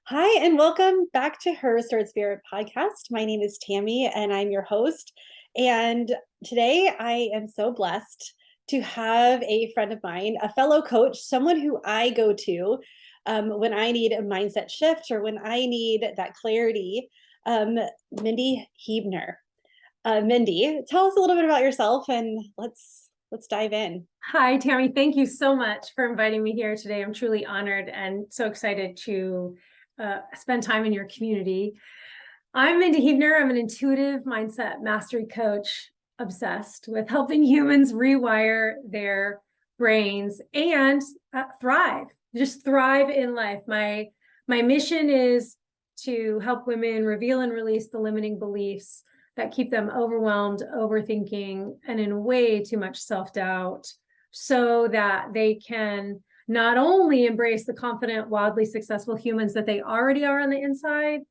Hi, and welcome back to Her Restored Spirit podcast. My name is Tammy, and I'm your host. And today I am so blessed to have a friend of mine, a fellow coach, someone who I go to when I need a mindset shift or when I need that clarity, Mindi Huebner. Mindi, tell us a little bit about yourself, and let's dive in. Hi, Tammy. Thank you so much for inviting me here today. I'm truly honored and so excited to spend time in your community. I'm Mindi Huebner. I'm an intuitive mindset mastery coach, obsessed with helping humans rewire their brains and thrive, just thrive in life. My mission is to help women reveal and release the limiting beliefs that keep them overwhelmed, overthinking, and in way too much self-doubt, so that they can not only embrace the confident, wildly successful humans that they already are on the inside,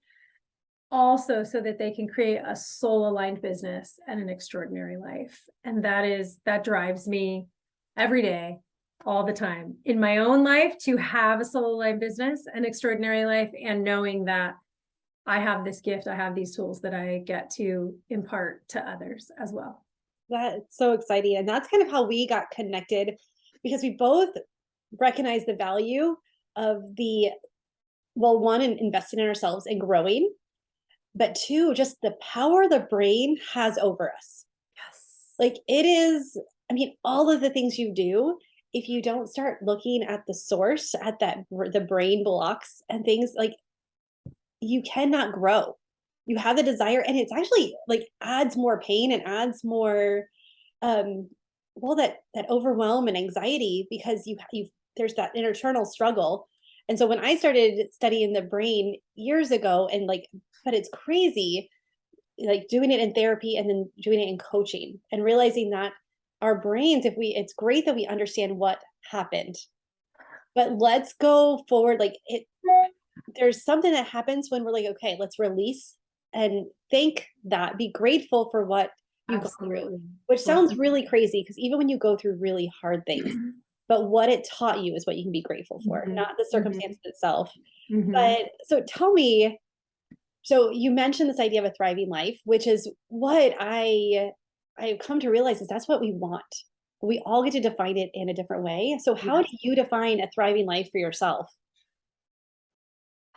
also so that they can create a soul-aligned business and an extraordinary life. And that drives me every day, all the time, in my own life, to have a soul-aligned business, an extraordinary life, and knowing that I have this gift, I have these tools that I get to impart to others as well. That's so exciting. And that's kind of how we got connected, because we both recognize the value of one, in investing in ourselves and growing, but two, just the power the brain has over us. Yes. Like it is, all of the things you do, if you don't start looking at the source, at the brain blocks and things, like you cannot grow. You have the desire, and it's actually like adds more pain and adds more that overwhelm and anxiety, because you there's that internal struggle. And so when I started studying the brain years ago, and but it's crazy, like doing it in therapy and then doing it in coaching and realizing that our brains, it's great that we understand what happened, but let's go forward. There's something that happens when we're like, okay, let's release and be grateful for what you go through, which sounds really crazy, because even when you go through really hard things, but what it taught you is what you can be grateful for, not the circumstance itself. But so tell me, so you mentioned this idea of a thriving life, which is what I've come to realize is that's what we want. We all get to define it in a different way. So how do you define a thriving life for yourself?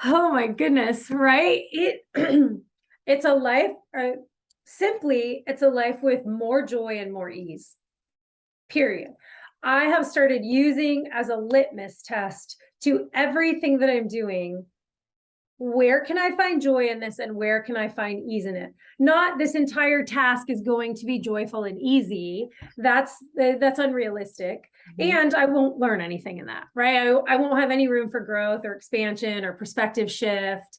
Oh my goodness, right? It's a life, simply, it's a life with more joy and more ease, period. I have started using as a litmus test to everything that I'm doing, where can I find joy in this and where can I find ease in it? Not this entire task is going to be joyful and easy. That's unrealistic. And I won't learn anything in that, right? I won't have any room for growth or expansion or perspective shift.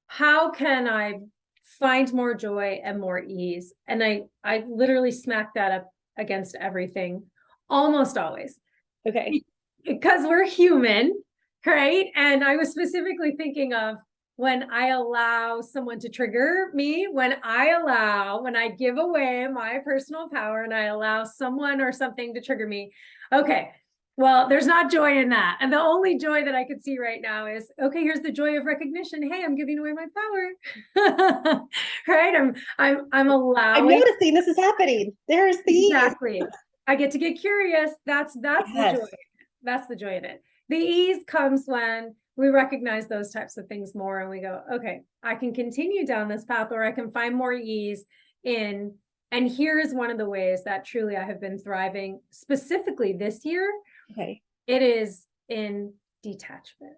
How can I find more joy and more ease? And I literally smack that up against everything, almost always. Okay. Because we're human, right? And I was specifically thinking of when I allow someone to trigger me, when I give away my personal power and I allow someone or something to trigger me. Okay, well, there's not joy in that. And the only joy that I could see right now is, okay, here's the joy of recognition. Hey, I'm giving away my power. Right? I'm allowing. I'm noticing this is happening. There's the exactly. I get to get curious. That's yes. The joy. That's the joy in it. The ease comes when we recognize those types of things more and we go, okay, I can continue down this path, or I can find more ease in. And here is one of the ways that truly I have been thriving specifically this year. Okay. It is in detachment.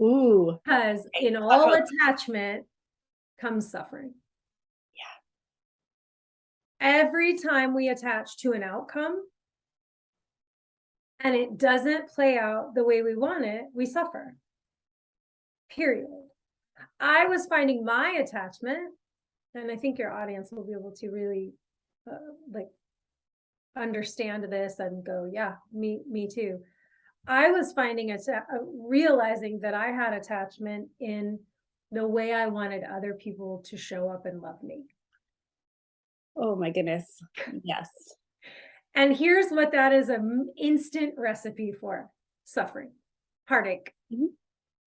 Ooh. Because in all attachment comes suffering. Yeah. Every time we attach to an outcome and it doesn't play out the way we want it, we suffer. Period. I was finding my attachment, and I think your audience will be able to really understand this and go, yeah, me too. I was finding realizing that I had attachment in the way I wanted other people to show up and love me. Oh my goodness. Yes. And here's what that is an instant recipe for: suffering, heartache,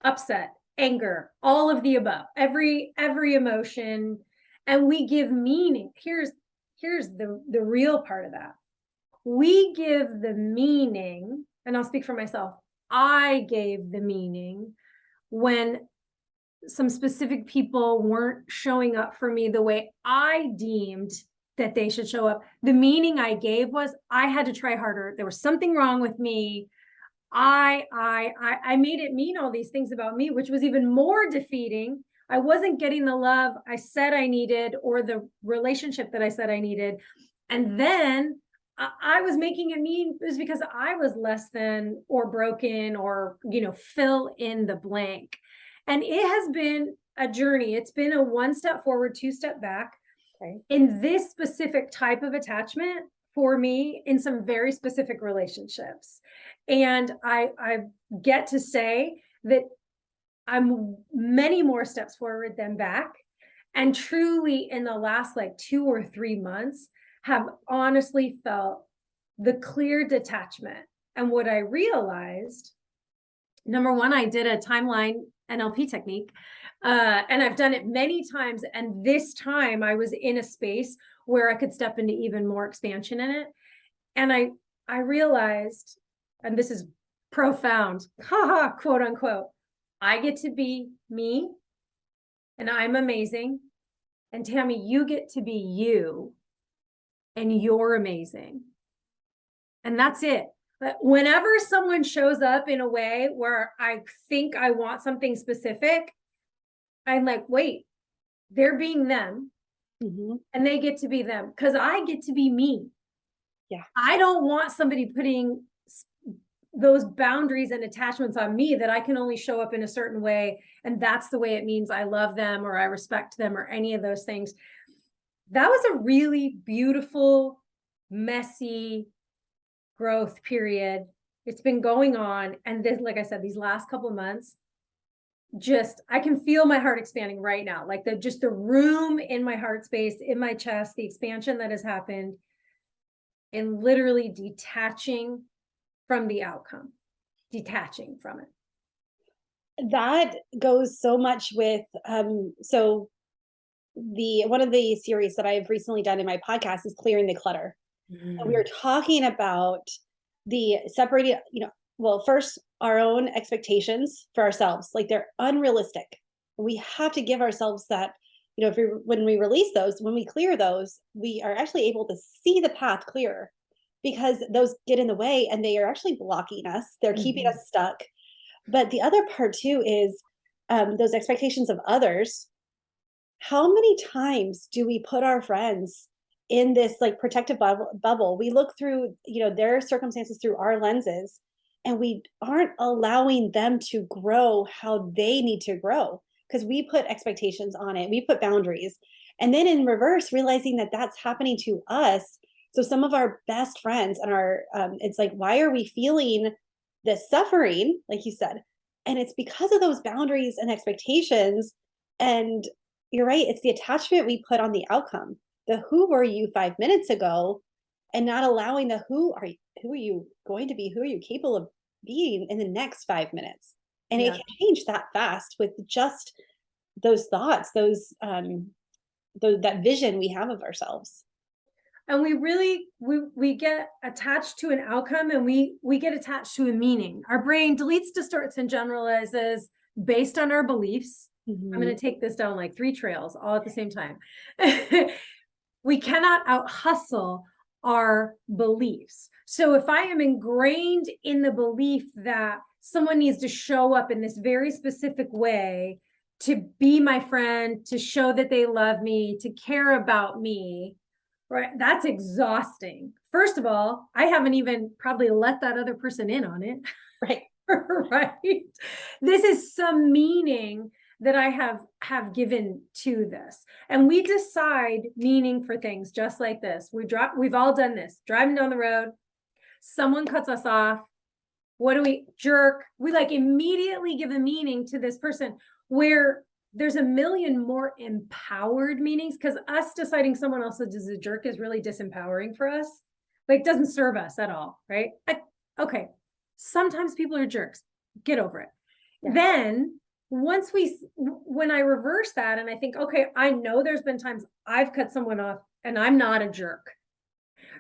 upset, anger, all of the above, every emotion, and we give meaning. Here's the real part of that. We give the meaning, and I'll speak for myself. I gave the meaning when some specific people weren't showing up for me the way I deemed that they should show up. The meaning I gave was I had to try harder. There was something wrong with me. I made it mean all these things about me, which was even more defeating. I wasn't getting the love I said I needed or the relationship that I said I needed. And then I was making it mean it was because I was less than or broken or, fill in the blank. And it has been a journey. It's been a 1 step forward, 2 step back. Okay. In this specific type of attachment for me in some very specific relationships. And I get to say that I'm many more steps forward than back. And truly in the last 2 or 3 months have honestly felt the clear detachment. And what I realized, number one, I did a timeline NLP technique, and I've done it many times. And this time I was in a space where I could step into even more expansion in it. And I realized, and this is profound, haha, quote unquote, I get to be me and I'm amazing. And Tammy, you get to be you and you're amazing. And that's it. But whenever someone shows up in a way where I think I want something specific, I'm like, wait, they're being them. Mm-hmm. And they get to be them because I get to be me. Yeah. I don't want somebody putting those boundaries and attachments on me that I can only show up in a certain way. And that's the way it means I love them or I respect them or any of those things. That was a really beautiful, messy growth period. It's been going on. And this, like I said, these last couple of months, I can feel my heart expanding right now. Like the room in my heart space, in my chest, the expansion that has happened and literally detaching from the outcome, detaching from it. That goes so much with, so one of the series that I've recently done in my podcast is clearing the clutter. And we were talking about the separating, well, first our own expectations for ourselves, like they're unrealistic. We have to give ourselves that, when we release those, when we clear those, we are actually able to see the path clearer because those get in the way and they are actually blocking us. They're keeping us stuck. But the other part too is those expectations of others. How many times do we put our friends in this protective bubble? We look through, their circumstances through our lenses, and we aren't allowing them to grow how they need to grow because we put expectations on it. We put boundaries. And then in reverse, realizing that that's happening to us. So some of our best friends and it's like, why are we feeling this suffering, like you said? And it's because of those boundaries and expectations. And you're right, it's the attachment we put on the outcome. The who were you 5 minutes ago, and not allowing the who are you going to be, who are you capable of being in the next 5 minutes. And it can change that fast with just those thoughts, that vision we have of ourselves. And we really, we get attached to an outcome and we get attached to a meaning. Our brain deletes, distorts, and generalizes based on our beliefs. Mm-hmm. I'm going to take this down 3 trails all at the same time. We cannot out-hustle our beliefs. So if I am ingrained in the belief that someone needs to show up in this very specific way to be my friend, to show that they love me, to care about me, right? That's exhausting. First of all, I haven't even probably let that other person in on it. Right. Right. This is some meaning that I have given to this. And we decide meaning for things just like this. We've all done this. Driving down the road, someone cuts us off. What do we jerk? We immediately give a meaning to this person where there's a million more empowered meanings, because us deciding someone else is a jerk is really disempowering for us. Doesn't serve us at all, right? Okay. Sometimes people are jerks. Get over it. Yeah. Then when I reverse that and I think, okay, I know there's been times I've cut someone off and I'm not a jerk,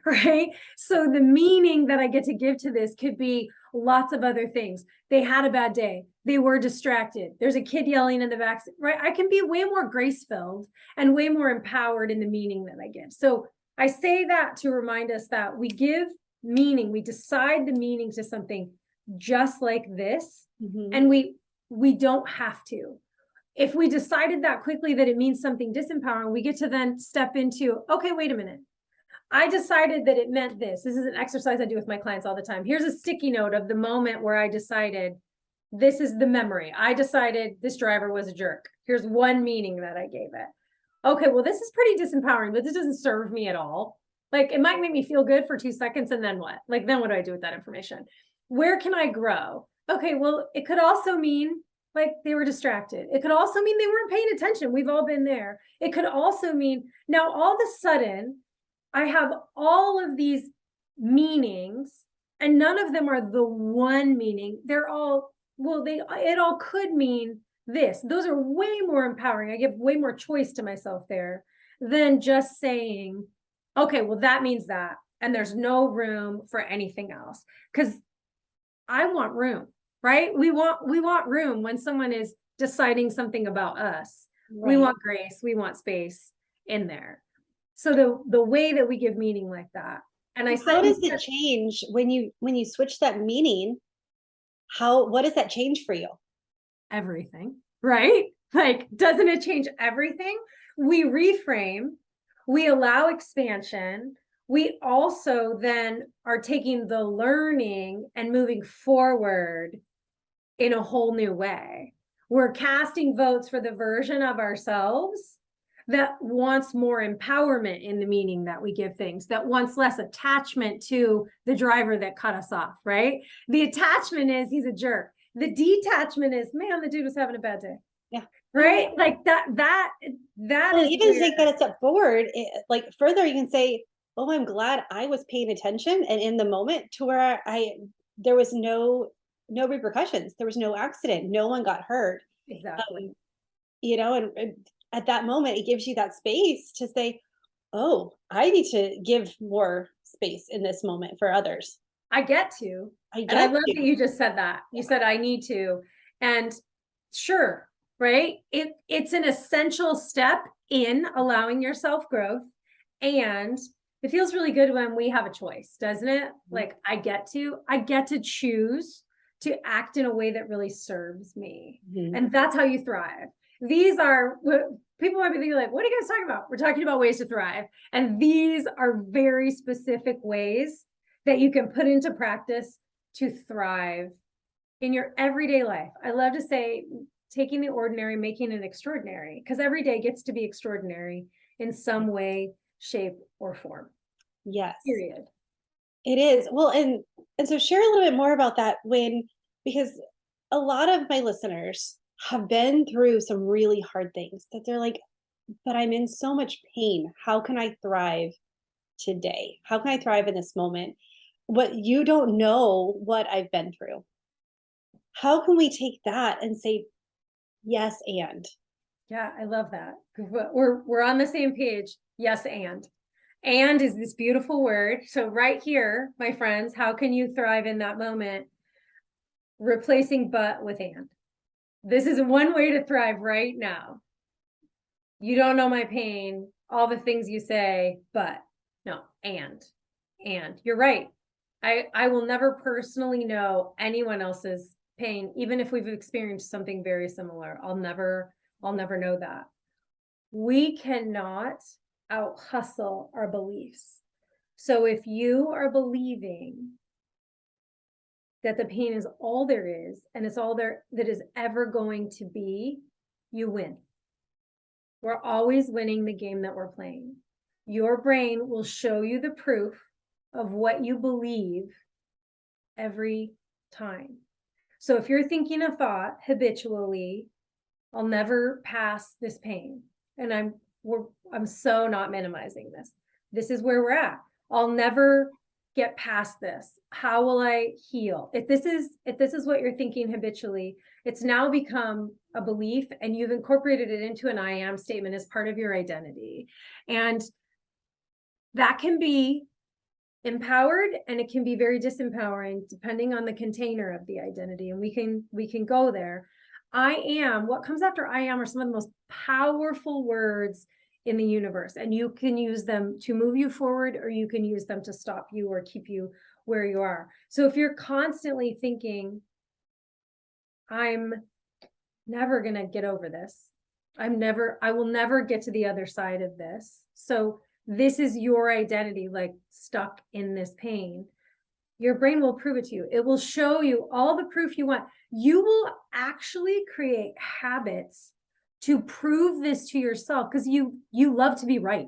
right? So the meaning that I get to give to this could be lots of other things. They had a bad day. They were distracted. There's a kid yelling in the back, right? I can be way more grace-filled and way more empowered in the meaning that I give. So I say that to remind us that we give meaning, we decide the meaning to something just like this, and we don't have to. If we decided that quickly that it means something disempowering, we get to then step into, okay, wait a minute. I decided that it meant this. This is an exercise I do with my clients all the time. Here's a sticky note of the moment where I decided this is the memory. I decided this driver was a jerk. Here's one meaning that I gave it. Okay, well, this is pretty disempowering, but this doesn't serve me at all. Like, it might make me feel good for 2 seconds, and then what? Like, then what do I do with that information? Where can I grow? Okay, well, it could also mean like they were distracted. It could also mean they weren't paying attention. We've all been there. It could also mean now all of a sudden I have all of these meanings and none of them are the one meaning. They're all, well, it all could mean this. Those are way more empowering. I give way more choice to myself there than just saying, okay, well, that means that. And there's no room for anything else. Because I want room, right? We want room when someone is deciding something about us. Right. We want grace, we want space in there. So the way that we give meaning like that. And how does it change when you switch that meaning? What does that change for you? Everything, right? Like, doesn't it change everything? We reframe, we allow expansion. We also then are taking the learning and moving forward in a whole new way. We're casting votes for the version of ourselves that wants more empowerment in the meaning that we give things, that wants less attachment to the driver that cut us off, right? The attachment is he's a jerk. The detachment is, man, the dude was having a bad day. Yeah. Right? Like that well, is even take that a step forward, like further, you can say, oh, I'm glad I was paying attention and in the moment to where there was no repercussions. There was no accident. No one got hurt. Exactly. And at that moment, it gives you that space to say, oh, I need to give more space in this moment for others. I get to. And I love that you just said that. You said, I need to. And sure, right? It's an essential step in allowing yourself growth. And it feels really good when we have a choice, doesn't it? Like I get to choose to act in a way that really serves me. And that's how you thrive. These are what people might be thinking, like, what are you guys talking about? We're talking about ways to thrive. And these are very specific ways that you can put into practice to thrive in your everyday life. I love to say, taking the ordinary, making it extraordinary, because every day gets to be extraordinary in some way, shape, or form. Yes. Period. It is. Well, and so share a little bit more about that because a lot of my listeners have been through some really hard things that they're like, but I'm in so much pain. How can I thrive today? How can I thrive in this moment? What you don't know what I've been through. How can we take that and say, yes, and? Yeah, I love that. We're on the same page. Yes, and. And is this beautiful word. So right here, my friends, how can you thrive in that moment? Replacing but with and. This is one way to thrive right now. You don't know my pain, all the things you say, but no, and you're right. I will never personally know anyone else's pain, even if we've experienced something very similar. I'll never know that. We cannot out hustle our beliefs. So if you are believing that the pain is all there is, and it's all there that is ever going to be, you win. We're always winning the game that we're playing. Your brain will show you the proof of what you believe every time. So if you're thinking a thought habitually, I'll never pass this pain. And I'm so not minimizing this. This is where we're at. I'll never get past this. How will I heal? If this is what you're thinking habitually, It's now become a belief, and you've incorporated it into an I am statement as part of your identity. And that can be empowered, and it can be very disempowering depending on the container of the identity. And we can go there. I am, what comes after I am are some of the most powerful words in the universe. And you can use them to move you forward, or you can use them to stop you or keep you where you are. So if you're constantly thinking, I'm never going to get over this, I will never get to the other side of this. So this is your identity, like stuck in this pain. Your brain will prove it to you. It will show you all the proof you want. You will actually create habits to prove this to yourself, because you love to be right.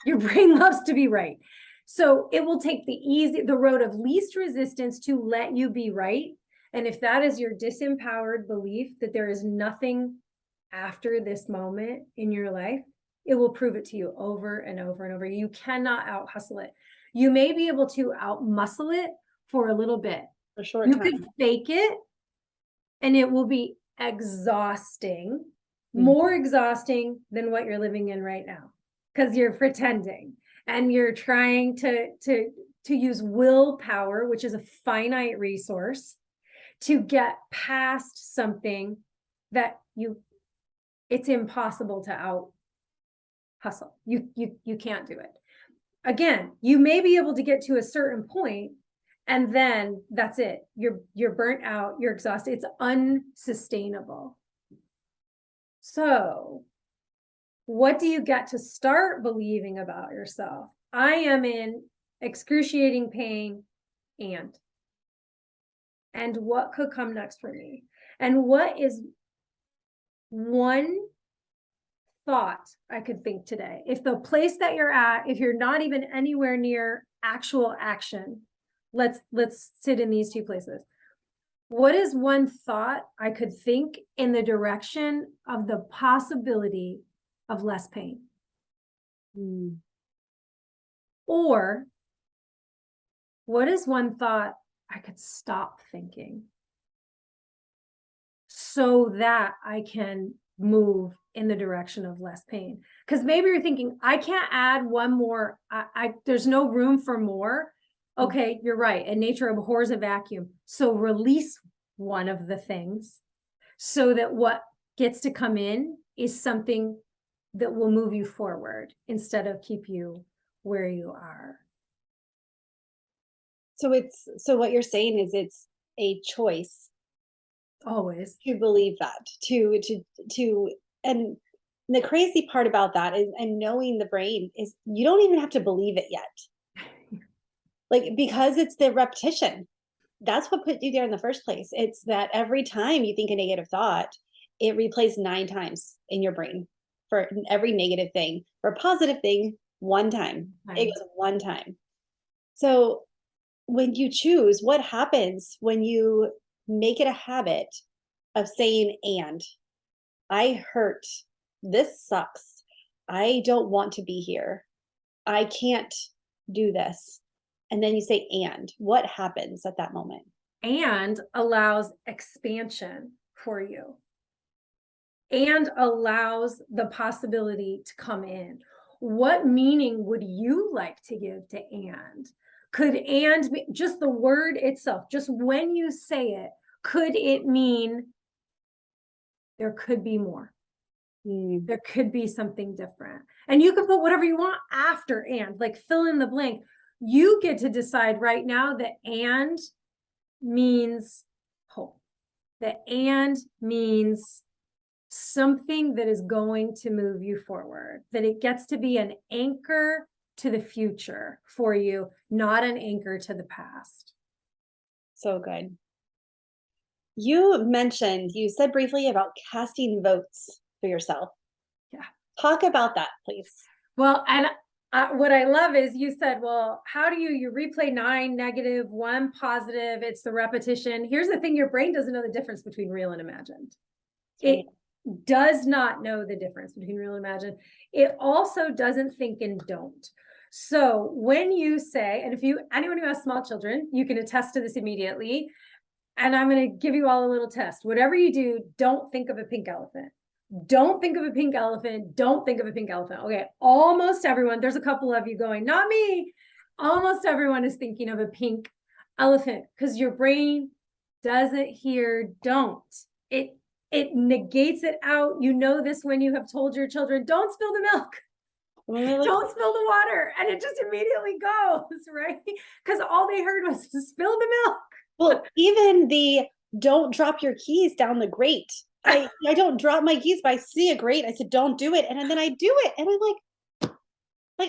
Your brain loves to be right. So it will take the road of least resistance to let you be right. And if that is your disempowered belief that there is nothing after this moment in your life, it will prove it to you over and over and over. You cannot out hustle it. You may be able to out muscle it for a little bit. For sure. You could fake it, and it will be exhausting, more exhausting than what you're living in right now, because you're pretending and you're trying to use willpower, which is a finite resource, to get past something that it's impossible to out hustle. You can't do it. Again, you may be able to get to a certain point, and then that's it. You're burnt out, you're exhausted. It's unsustainable. So what do you get to start believing about yourself? I am in excruciating pain, and what could come next for me? And what is one thought I could think today? If the place that you're at, if you're not even anywhere near actual action, let's sit in these two places. What is one thought I could think in the direction of the possibility of less pain? Or what is one thought I could stop thinking so that I can move in the direction of less pain? Because maybe you're thinking, I can't add one more. There's no room for more. Okay, you're right. And nature abhors a vacuum. So release one of the things so that what gets to come in is something that will move you forward instead of keep you where you are. So what you're saying is it's a choice Always to believe that, and the crazy part about that is, and knowing the brain, is you don't even have to believe it yet. Like, because it's the repetition. That's what put you there in the first place. It's that every time you think a negative thought, it replays 9 times in your brain for every negative thing. For a positive thing, 1 time. It goes 1 time. So when you choose, what happens when you make it a habit of saying, and I hurt, this sucks, I don't want to be here, I can't do this. And then you say, and what happens at that moment? And allows expansion for you, and allows the possibility to come in. What meaning would you like to give to and? Could and be just the word itself, just when you say it, could it mean there could be more? There could be something different. And you can put whatever you want after and, like fill in the blank. You get to decide right now that and means hope. That and means something that is going to move you forward, that it gets to be an anchor to the future for you, not an anchor to the past. So good. You said briefly about casting votes for yourself. Yeah. Talk about that, please. Well, and what I love is you said, well, how do you replay 9 negative, 1 positive? It's the repetition. Here's the thing. Your brain doesn't know the difference between real and imagined. It does not know the difference between real and imagined. It also doesn't think and don't. So when you say, and if anyone who has small children, you can attest to this immediately. And I'm going to give you all a little test. Whatever you do, don't think of a pink elephant. Don't think of a pink elephant. Don't think of a pink elephant. Okay. Almost everyone, there's a couple of you going, not me. Almost everyone is thinking of a pink elephant because your brain doesn't hear don't. It negates it out. You know this when you have told your children, don't spill the milk. Don't spill the water. And it just immediately goes, right? Because all they heard was spill the milk. Well, even the don't drop your keys down the grate. I don't drop my keys, but I see a grate. I said, don't do it. And then I do it. And I'm like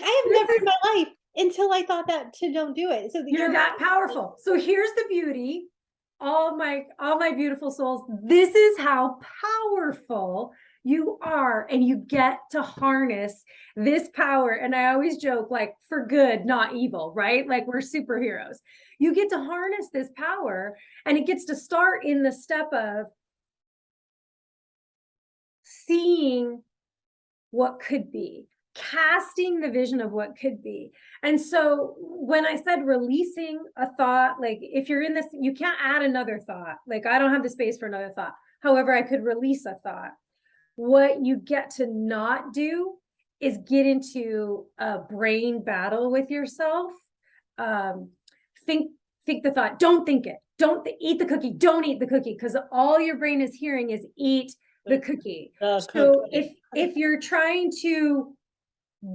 I have never in my life until I thought that to don't do it. So you're that powerful. So here's the beauty. All my beautiful souls. This is how powerful you are, and you get to harness this power. And I always joke, like, for good, not evil, right? Like, we're superheroes. You get to harness this power, and it gets to start in the step of seeing what could be, casting the vision of what could be. And so when I said releasing a thought, like, if you're in this, you can't add another thought. Like, I don't have the space for another thought. However, I could release a thought. What you get to not do is get into a brain battle with yourself. Think the thought, don't think it. Don't eat the cookie. Don't eat the cookie, because all your brain is hearing is eat the cookie. So if you're trying to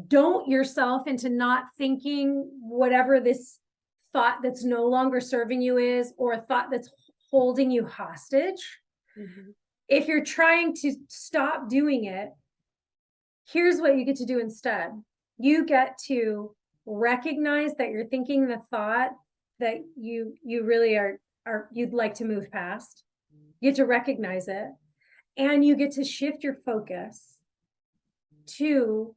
don't yourself into not thinking whatever this thought that's no longer serving you is, or a thought that's holding you hostage, if you're trying to stop doing it, here's what you get to do instead. You get to recognize that you're thinking the thought that you really are you'd like to move past. You get to recognize it, and you get to shift your focus to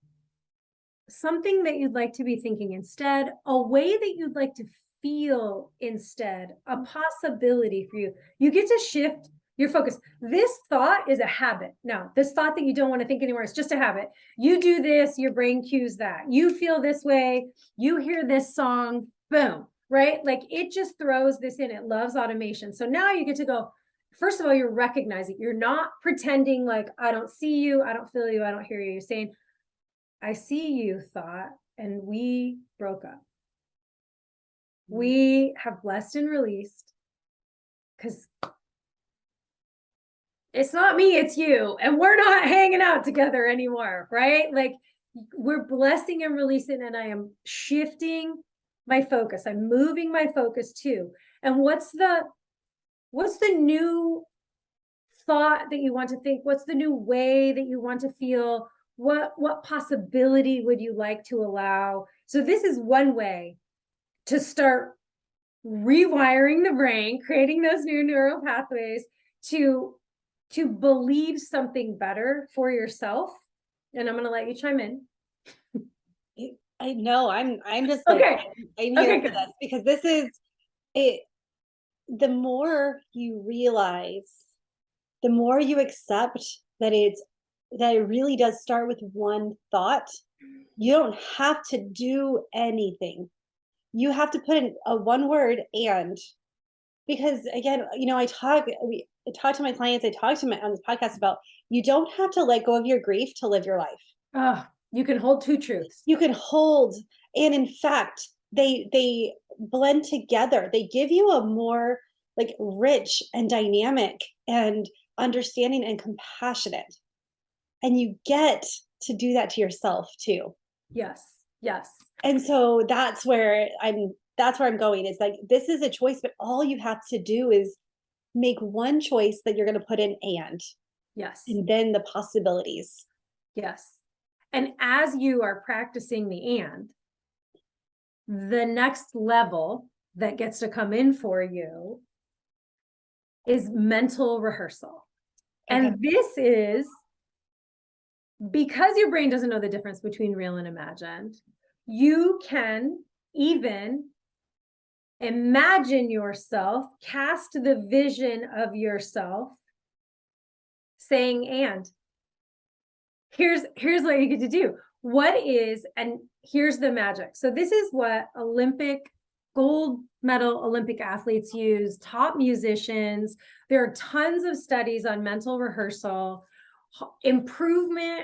something that you'd like to be thinking instead, a way that you'd like to feel instead, a possibility for you. You get to shift your focus. This thought is a habit. Now, this thought that you don't want to think anymore is just a habit. You do this, your brain cues that. You feel this way, you hear this song, boom, right? Like, it just throws this in. It loves automation. So now you get to go, first of all, you're recognizing. You're not pretending like, I don't see you, I don't feel you, I don't hear you. You're saying, I see you, thought, and we broke up. We have blessed and released, because it's not me, it's you, and we're not hanging out together anymore, right? Like, we're blessing and releasing, and I am shifting my focus. I'm moving my focus too. And what's the new thought that you want to think? What's the new way that you want to feel? What possibility would you like to allow? So this is one way to start rewiring the brain, creating those new neural pathways to believe something better for yourself. And I'm going to let you chime in. I know I'm just like, okay. I'm here for this, because this is it. The more you realize, the more you accept that it really does start with one thought. You don't have to do anything. You have to put in a one word, and, because again, I talk to my clients, I talk to them on this podcast about, you don't have to let go of your grief to live your life. You can hold two truths. You can hold, and in fact, they blend together. They give you a more like rich and dynamic and understanding and compassionate. And you get to do that to yourself too. Yes. And so that's where I'm going. It's like, this is a choice, but all you have to do is make one choice that you're going to put in, and then the possibilities. Yes. And as you are practicing the next level that gets to come in for you is mental rehearsal. Okay. And this is because your brain doesn't know the difference between real and imagined. You can even imagine yourself, cast the vision of yourself saying, and here's what you get to do. And here's the magic. So this is what Olympic gold medal Olympic athletes use, top musicians. There are tons of studies on mental rehearsal, improvement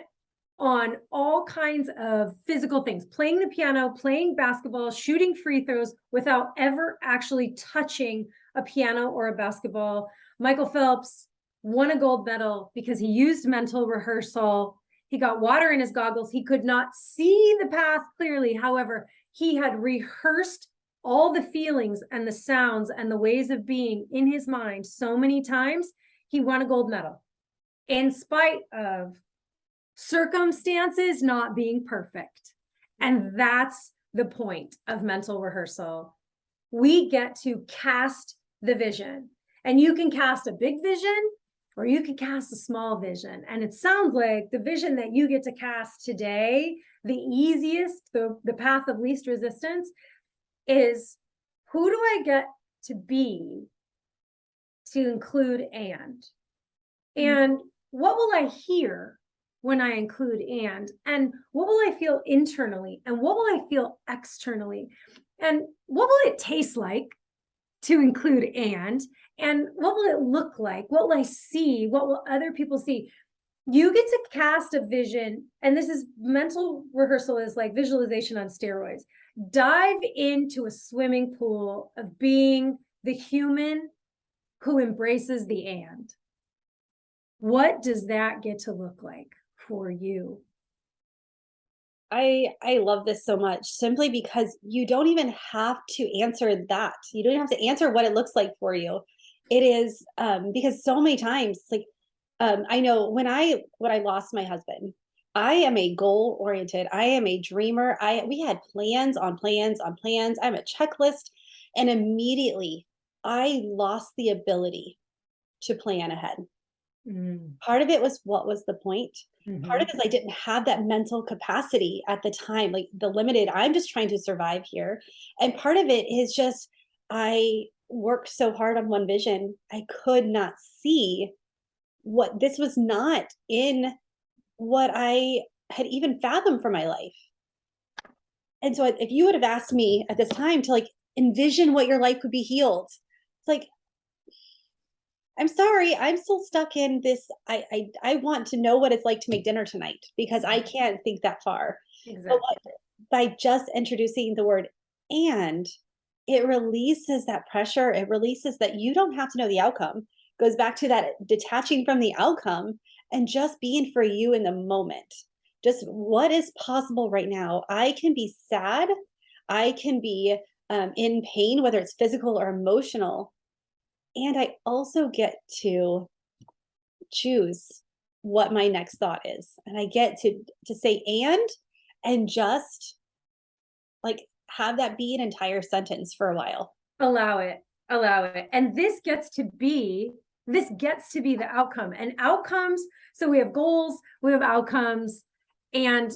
on all kinds of physical things, playing the piano, playing basketball, shooting free throws without ever actually touching a piano or a basketball. Michael Phelps won a gold medal because he used mental rehearsal. He got water in his goggles. He could not see the path clearly. However, he had rehearsed all the feelings and the sounds and the ways of being in his mind so many times, he won a gold medal in spite of circumstances not being perfect. And that's the point of mental rehearsal. We get to cast the vision, and you can cast a big vision or you can cast a small vision. And it sounds like the vision that you get to cast today, the easiest, the path of least resistance, is who do I get to be to include and what will I hear when I include and what will I feel internally and what will I feel externally, and what will it taste like to include and what will it look like, what will I see, what will other people see. You get to cast a vision, and this is mental rehearsal is like visualization on steroids. Dive into a swimming pool of being the human who embraces the and. What does that get to look like for you? I love this so much simply because you don't even have to answer that. You don't even have to answer what it looks like for you. It is because so many times, like I know when I lost my husband, I am a goal oriented. I am a dreamer. We had plans on plans on plans. I'm a checklist, and immediately I lost the ability to plan ahead. Part of it was, what was the point? Part of it is I didn't have that mental capacity at the time, like the limited, I'm just trying to survive here. And part of it is just, I worked so hard on one vision, I could not see what this was not in what I had even fathomed for my life. And so if you would have asked me at this time to like envision what your life would be healed, it's like, I'm sorry, I'm still stuck in this. I want to know what it's like to make dinner tonight because I can't think that far. Exactly. But by just introducing the word and, it releases that pressure. It releases that you don't have to know the outcome. Goes back to that detaching from the outcome and just being for you in the moment. Just what is possible right now. I can be sad. I can be in pain, whether it's physical or emotional. And I also get to choose what my next thought is. And I get to say and just like have that be an entire sentence for a while. Allow it. And this gets to be the outcome. And outcomes, so we have goals, we have outcomes, and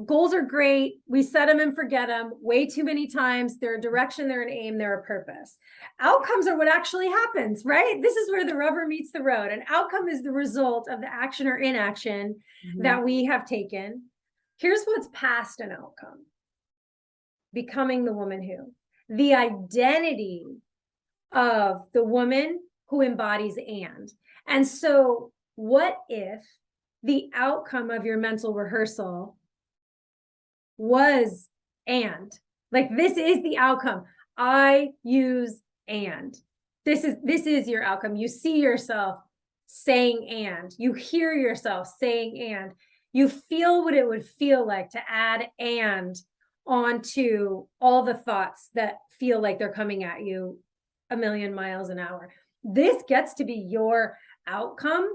goals are great. We set them and forget them way too many times. They're a direction, they're an aim, they're a purpose. Outcomes are what actually happens, right? This is where the rubber meets the road. An outcome is the result of the action or inaction that we have taken. Here's what's past an outcome: becoming the woman who, the identity of the woman who embodies and so what if the outcome of your mental rehearsal was like this is the outcome. I use this is your outcome. You see yourself saying you hear yourself saying you feel what it would feel like to add onto all the thoughts that feel like they're coming at you a million miles an hour. This gets to be your outcome,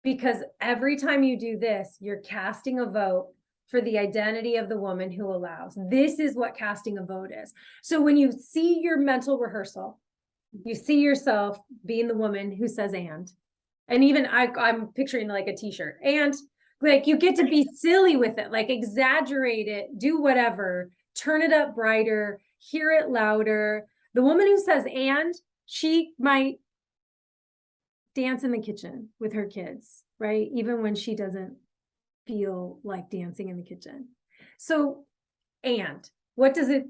because every time you do this, you're casting a vote for the identity of the woman who allows. This is what casting a vote is. So when you see your mental rehearsal, you see yourself being the woman who says and even I'm picturing like a t-shirt, and like you get to be silly with it, like exaggerate it, do whatever, turn it up brighter, hear it louder. The woman who says she might dance in the kitchen with her kids, right? Even when she doesn't feel like dancing in the kitchen. So, what does it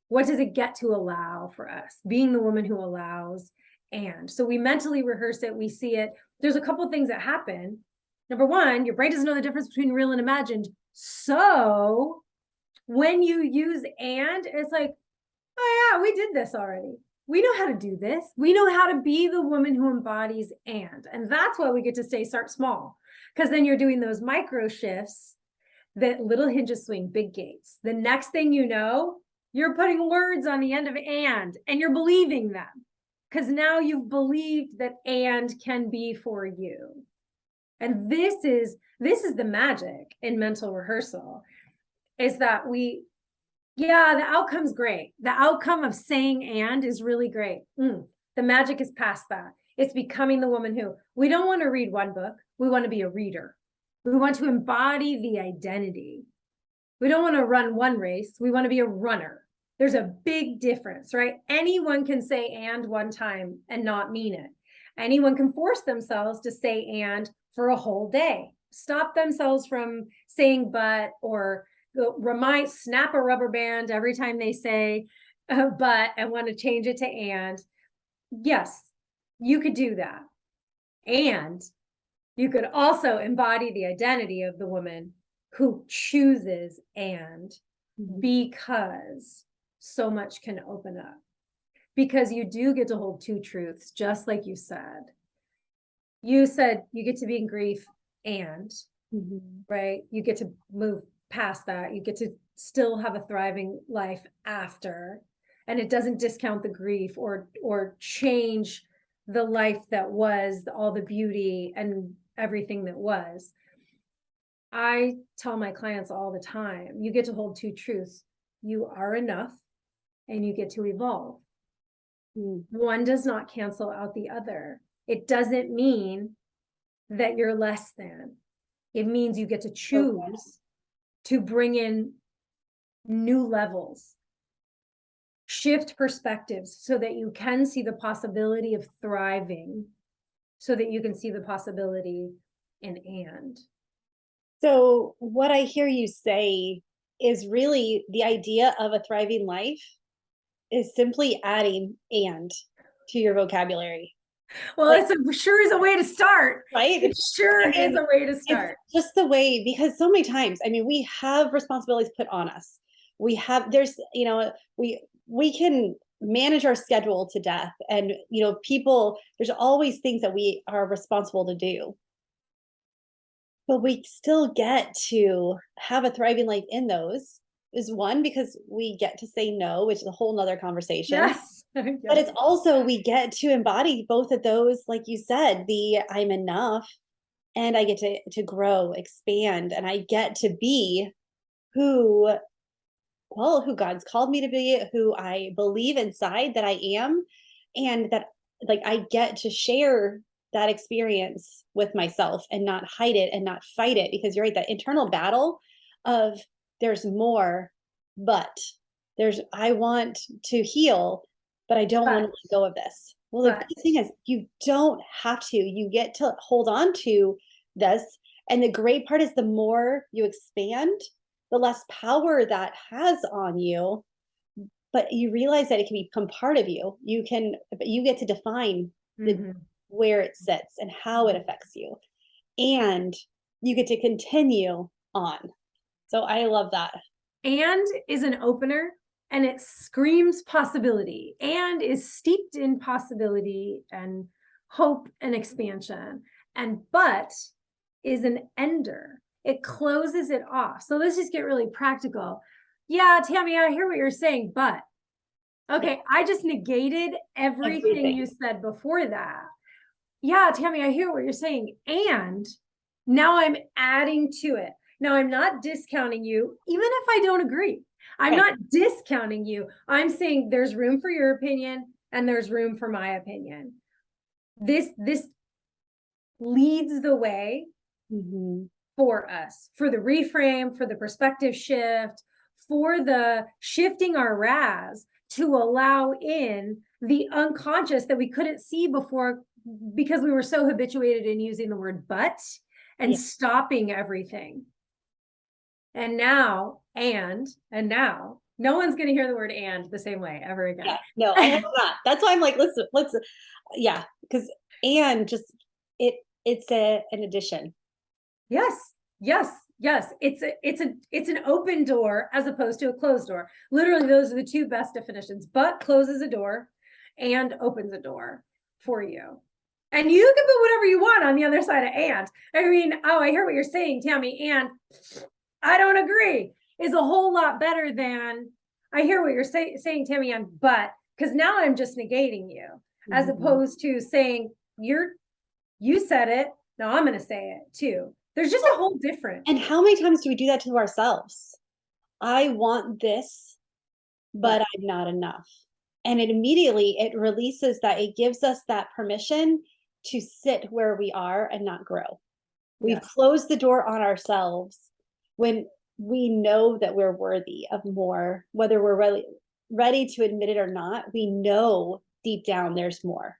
What does it get to allow for us? Being the woman who allows. And so we mentally rehearse it. We see it. There's a couple of things that happen. Number one, your brain doesn't know the difference between real and imagined. So when you use and, it's like, oh yeah, we did this already. We know how to do this. We know how to be the woman who embodies and that's why we get to start small, because then you're doing those micro shifts that little hinges swing big gates. The next thing you know, you're putting words on the end of and you're believing them, because now you've believed that and can be for you. And this is the magic in mental rehearsal, is that the outcome's great. The outcome of saying and is really great. The magic is past that. It's becoming the woman who, we don't want to read one book. We want to be a reader. We want to embody the identity. We don't want to run one race. We want to be a runner. There's a big difference, right? Anyone can say and one time and not mean it. Anyone can force themselves to say and for a whole day. Stop themselves from saying but, or snap a rubber band every time they say but and want to change it to and. Yes, you could do that. And you could also embody the identity of the woman who chooses and, because so much can open up. Because you do get to hold two truths, just like you said. You said you get to be in grief and, right? You get to move past that. You get to still have a thriving life after, and it doesn't discount the grief or change the life that was, all the beauty and everything that was. I tell my clients all the time, you get to hold two truths. You are enough and you get to evolve. One does not cancel out the other. It doesn't mean that you're less than. It means you get to choose to bring in new levels, shift perspectives so that you can see the possibility of thriving, so that you can see the possibility in and. So what I hear you say is really the idea of a thriving life is simply adding and to your vocabulary. Well, like, sure is a way to start, right? It sure is a way to start. It's just the way, because so many times, I mean, we have responsibilities put on us. We can manage our schedule to death, and people, there's always things that we are responsible to do. But we still get to have a thriving life in those, is one, because we get to say no, which is a whole nother conversation. Yes. But it's also, we get to embody both of those, like you said, the I'm enough, and I get to grow, expand, and I get to be who God's called me to be, who I believe inside that I am, and that, like, I get to share that experience with myself and not hide it and not fight it, because you're right, that internal battle of there's more, but I want to heal, but I don't want to let go of this. Well, the big thing is you don't have to. You get to hold on to this. And the great part is the more you expand, the less power that has on you. But you realize that it can become part of you. You get to define where it sits and how it affects you. And you get to continue on. So I love that. And is an opener, and it screams possibility, and is steeped in possibility and hope and expansion. And but is an ender. It closes it off. So let's just get really practical. Yeah, Tammy, I hear what you're saying, but okay, I just negated everything you said before that. Yeah, Tammy, I hear what you're saying. And now I'm adding to it. Now I'm not discounting you, even if I don't agree. I'm not discounting you. I'm saying there's room for your opinion and there's room for my opinion. This leads the way for us, for the reframe, for the perspective shift, for the shifting our RAS to allow in the unconscious that we couldn't see before, because we were so habituated in using the word but and stopping everything. And now No one's going to hear the word "and" the same way ever again. Yeah, no, I hope not. That's why I'm like, let's, yeah, because and just it's an addition. Yes, yes, yes. It's an open door as opposed to a closed door. Literally, those are the two best definitions. But closes a door and opens a door for you. And you can put whatever you want on the other side of "and." I mean, oh, I hear what you're saying, Tammy, and I don't agree is a whole lot better than I hear what you're saying, Tammy, and but, because now I'm just negating you, as opposed to saying you said it, now I'm going to say it too. There's just a whole different. And how many times do we do that to ourselves? I want this, but I'm not enough. And it immediately, it releases that, it gives us that permission to sit where we are and not grow. We've closed the door on ourselves when we know that we're worthy of more, whether we're really ready to admit it or not. We know deep down there's more.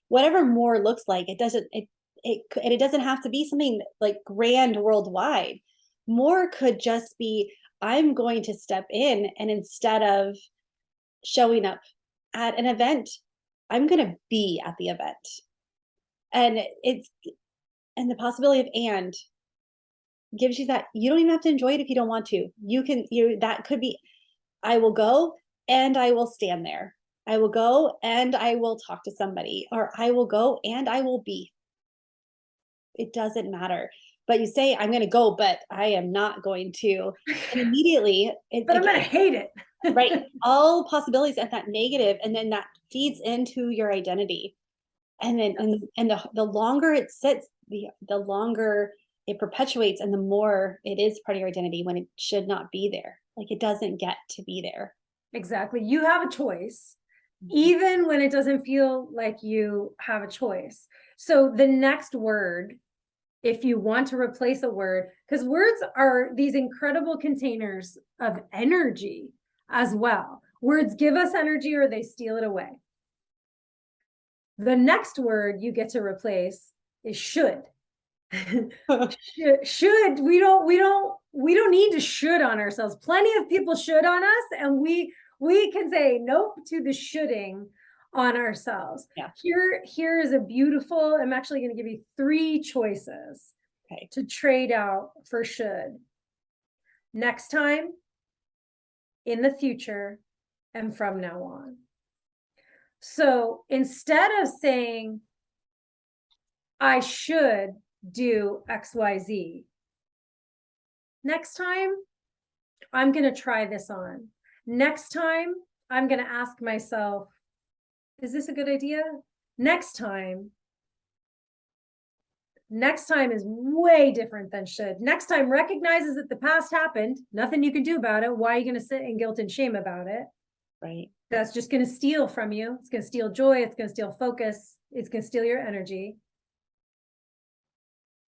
Whatever more looks like, it doesn't have to be something like grand worldwide. More could just be, I'm going to step in, and instead of showing up at an event, I'm going to be at the event. And the possibility of "and" gives you that you don't even have to enjoy it if you don't want to. That could be, I will go and I will stand there. I will go and I will talk to somebody, or I will go and I will be. It doesn't matter. But you say, I'm going to go, but I am not going to. And immediately, but I'm going to hate it. Right. All possibilities at that negative, and then that feeds into your identity. And then, the longer it sits, the longer it perpetuates, and the more it is part of your identity when it should not be there. Like, it doesn't get to be there. Exactly. You have a choice, even when it doesn't feel like you have a choice. So the next word, if you want to replace a word, because words are these incredible containers of energy as well. Words give us energy or they steal it away. The next word you get to replace is should. Should. We don't need to should on ourselves. Plenty of people should on us, and we can say nope to the shoulding on ourselves. Yeah. Here is a beautiful, I'm actually going to give you 3 choices to trade out for should. Next time, in the future, and from now on. So instead of saying, I should do XYZ, next time, I'm going to try this on. Next time, I'm going to ask myself, is this a good idea? Next time is way different than should. Next time recognizes that the past happened, nothing you can do about it. Why are you going to sit in guilt and shame about it? Right. That's just going to steal from you. It's going to steal joy. It's going to steal focus. It's going to steal your energy.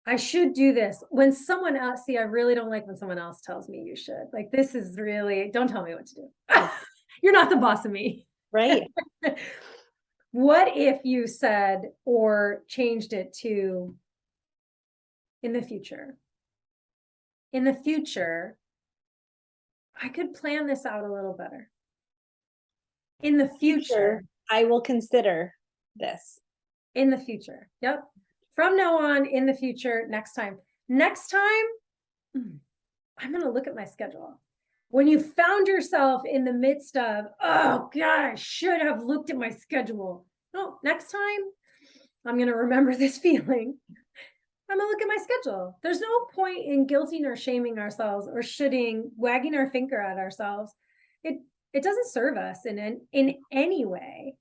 I should do this. When someone else, I really don't like when someone else tells me you should. Like, this is really, don't tell me what to do. You're not the boss of me. Right. What if you said or changed it to in the future? In the future, I could plan this out a little better. In the future, I will consider this. In the future. Yep. From now on, in the future, next time. Next time, I'm going to look at my schedule. When you found yourself in the midst of, oh God, I should have looked at my schedule. No, next time, I'm going to remember this feeling. I'm going to look at my schedule. There's no point in guilting or shaming ourselves or shoulding, wagging our finger at ourselves. It doesn't serve us in any way.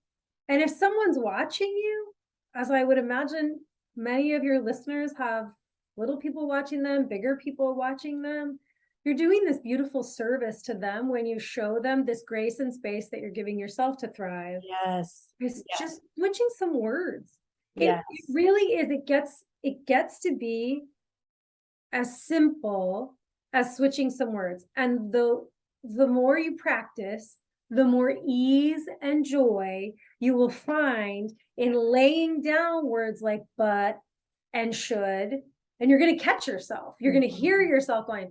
And if someone's watching you, as I would imagine many of your listeners have little people watching them, bigger people watching them, you're doing this beautiful service to them when you show them this grace and space that you're giving yourself to thrive. Yes. It's just switching some words. Yes. It really is. It gets to be as simple as switching some words. And the more you practice, the more ease and joy you will find in laying down words like but and should. And you're going to catch yourself. You're going to hear yourself going,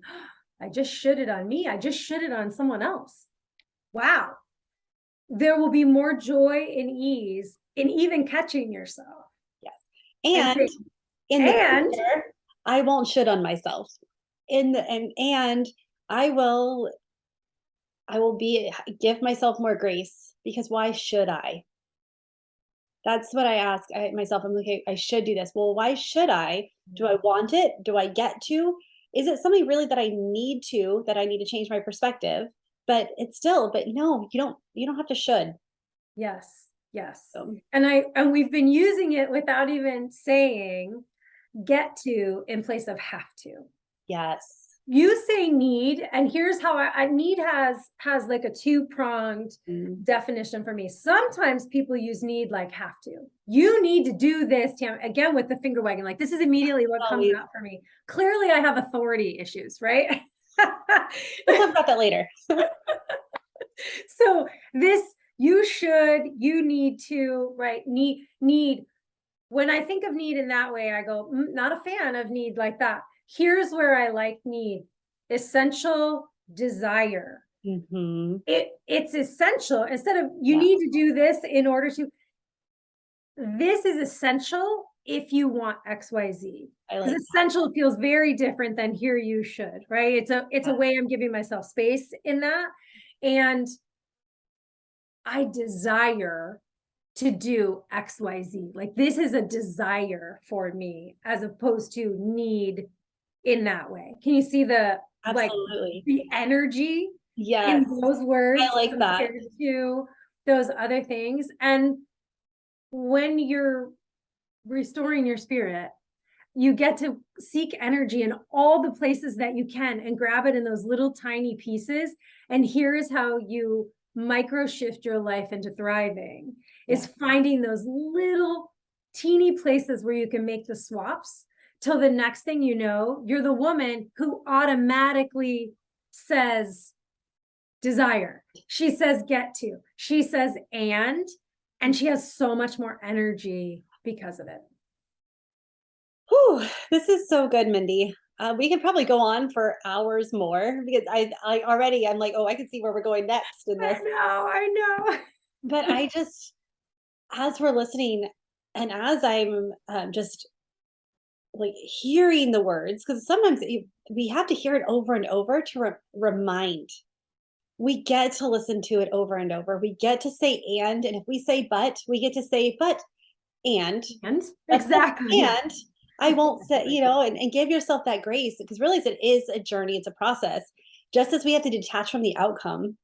I just should it on me. I just should it on someone else. wow, there will be more joy and ease in even catching yourself. Yes. And And say, in the and future, I won't should on myself. And I will give myself more grace, because why should I? That's what I ask myself. I'm like, "Okay, I should do this." Well, why should I? Do I want it? Do I get to? Is it something really that that I need to change my perspective? But no, you don't have to should. yes, yes. So, And we've been using it without even saying get to in place of have to. yes. You say need, and here's how I need has like a two-pronged Mm. definition for me. Sometimes people use need like have to. You need to do this, Tam, again with the finger wagging. Like this is immediately what comes Always. out for me. Clearly, I have authority issues, right? We'll talk about that later. So this you should, you need to, right? Need. When I think of need in that way, I go, not a fan of need like that. Here's where I like need: essential desire. Hmm. It's essential. Instead of you Yeah, need to do this in order to, this is essential if you want XYZ. I Because like essential feels very different than here you should, right? It's a that. way I'm giving myself space in that. And I desire to do XYZ. Like this is a desire for me as opposed to need in that way. Can you see the like Absolutely. the energy Yes, in those words I like that. compared to those other things? And when you're restoring your spirit, you get to seek energy in all the places that you can and grab it in those little tiny pieces. And here's how you micro shift your life into thriving, is finding those little teeny places where you can make the swaps, till the next thing you know, you're the woman who automatically says desire. She says get to. She says and she has so much more energy because of it. Whew, this is so good, Mindy. We could probably go on for hours more, because I'm like, oh, I can see where we're going next in this. I know. But I just, as we're listening, and as I'm just like hearing the words, because sometimes we have to hear it over and over to remind. We get to listen to it over and over. We get to say and if we say but, we get to say but and And but this exactly. and I won't say, and give yourself that grace, because really it is a journey, it's a process. Just as we have to detach from the outcome,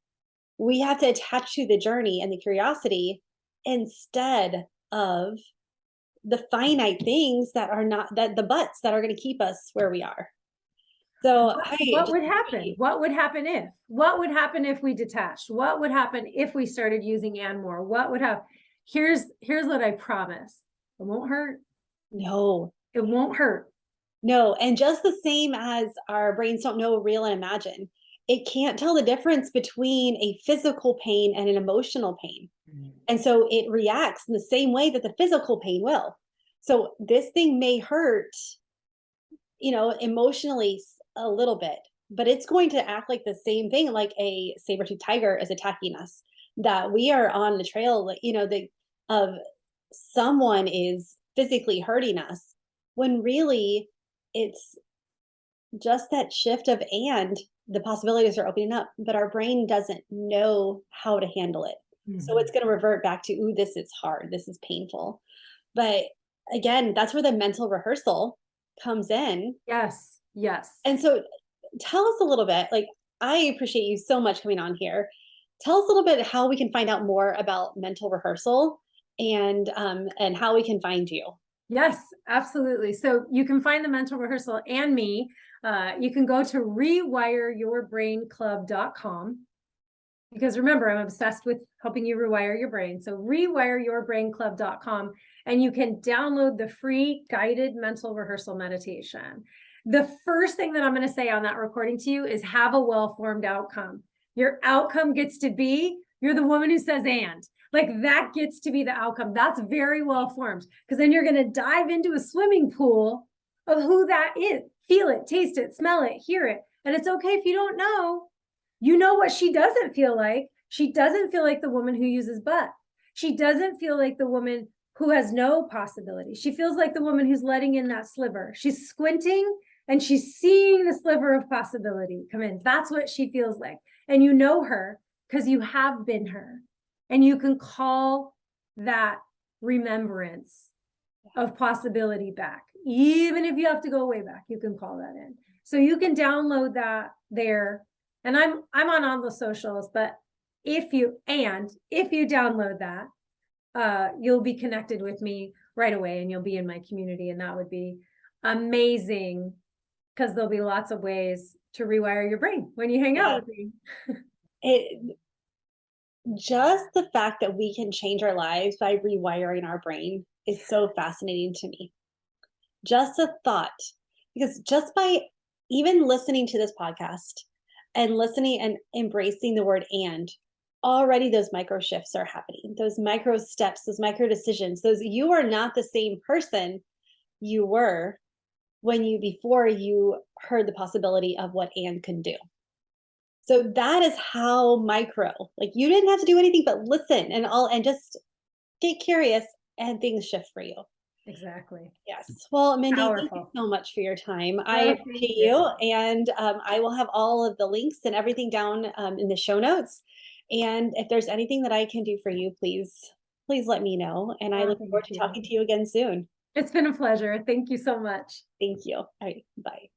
we have to attach to the journey and the curiosity, instead of the finite things that are not, that the buts that are going to keep us where we are. So I What just would happen? What would happen if? What would happen if we detached? What would happen if we started using and more? What would have? Here's what I promise. It won't hurt. no, It won't hurt. no. And just the same as our brains don't know real and imagine, it can't tell the difference between a physical pain and an emotional pain. And so it reacts in the same way that the physical pain will. So this thing may hurt, emotionally a little bit, but it's going to act like the same thing, like a saber-toothed tiger is attacking us. That we are on the trail, like, of someone is physically hurting us, when really it's just that shift of, and the possibilities are opening up, but our brain doesn't know how to handle it. So it's going to revert back to, ooh, this is hard, this is painful. But again, that's where the mental rehearsal comes in. Yes. Yes. And so tell us a little bit, like, I appreciate you so much coming on here. Tell us a little bit how we can find out more about mental rehearsal, and how we can find you. Yes, absolutely. So you can find the mental rehearsal and me. You can go to rewireyourbrainclub.com, because remember, I'm obsessed with helping you rewire your brain. So rewireyourbrainclub.com, and you can download the free guided mental rehearsal meditation. The first thing that I'm going to say on that recording to you is have a well-formed outcome. Your outcome gets to be, you're the woman who says and. Like that gets to be the outcome. That's very well formed, because then you're going to dive into a swimming pool of who that is. Feel it, taste it, smell it, hear it. And it's okay if you don't know. You know what she doesn't feel like. She doesn't feel like the woman who uses but. She doesn't feel like the woman who has no possibility. She feels like the woman who's letting in that sliver. She's squinting and she's seeing the sliver of possibility come in. That's what she feels like. And you know her because you have been her. And you can call that remembrance of possibility back. Even if you have to go way back, you can call that in. So you can download that there. And I'm on all the socials, but if you download that, you'll be connected with me right away and you'll be in my community, and that would be amazing because there'll be lots of ways to rewire your brain when you hang out with me. Just the fact that we can change our lives by rewiring our brain is so fascinating to me. Just a thought, because just by even listening to this podcast and listening and embracing the word and, already those micro shifts are happening, those micro steps, those micro decisions, those you are not the same person you were before you heard the possibility of what and can do. So that is how micro, like you didn't have to do anything but listen and just get curious and things shift for you. Exactly. Yes. Well, Mindi, thank you Powerful. so much for your time. I Oh, appreciate you. And I will have all of the links and everything down in the show notes. And if there's anything that I can do for you, please let me know. And I Oh, look thank forward to you. talking to you again soon. It's been a pleasure. Thank you so much. Thank you. All right. Bye.